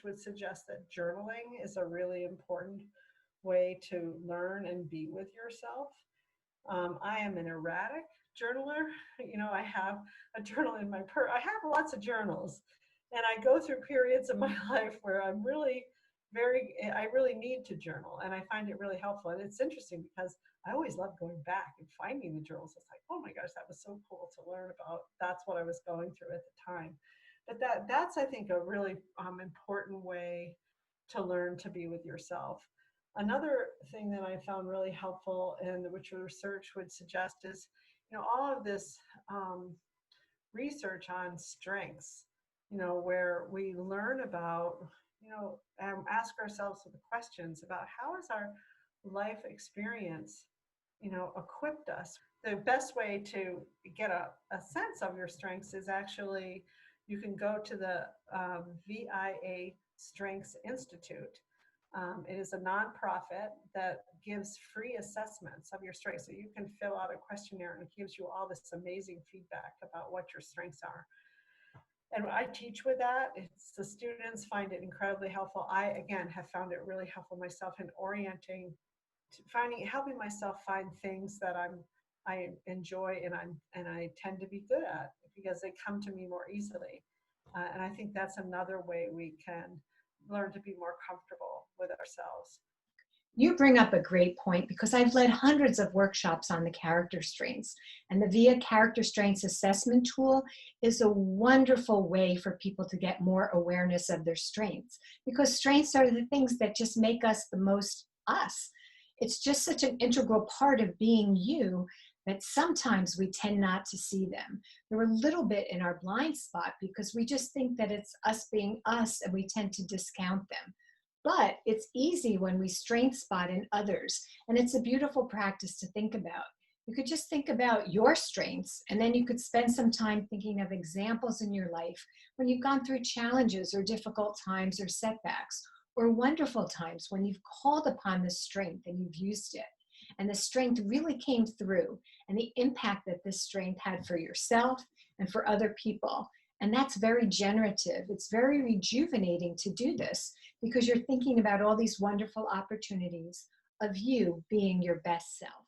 which would suggest that journaling is a really important way to learn and be with yourself. I am an erratic journaler. I have a journal in my I have lots of journals, and I go through periods of my life where I really need to journal, and I find it really helpful. And it's interesting because I always love going back and finding the journals. It's like, oh my gosh, that was so cool to learn about. That's what I was going through at the time. But that's I think a really important way to learn to be with yourself. Another thing that I found really helpful and which research would suggest is, all of this research on strengths, where we learn about, ask ourselves the questions about how is our life experience, equipped us. The best way to get a sense of your strengths is actually, you can go to the VIA Strengths Institute. It is a nonprofit that gives free assessments of your strengths. So you can fill out a questionnaire and it gives you all this amazing feedback about what your strengths are. And I teach with that. The students find it incredibly helpful. I, again, have found it really helpful myself in helping myself find things that I enjoy and I tend to be good at because they come to me more easily. And I think that's another way we can learn to be more comfortable with ourselves. You bring up a great point because I've led hundreds of workshops on the character strengths, and the VIA Character Strengths Assessment tool is a wonderful way for people to get more awareness of their strengths, because strengths are the things that just make us the most us. It's just such an integral part of being you that sometimes we tend not to see them. They're a little bit in our blind spot because we just think that it's us being us and we tend to discount them. But it's easy when we strength spot in others, and it's a beautiful practice to think about. You could just think about your strengths, and then you could spend some time thinking of examples in your life when you've gone through challenges or difficult times or setbacks, or wonderful times when you've called upon the strength and you've used it. And the strength really came through, and the impact that this strength had for yourself and for other people. And that's very generative. It's very rejuvenating to do this because you're thinking about all these wonderful opportunities of you being your best self.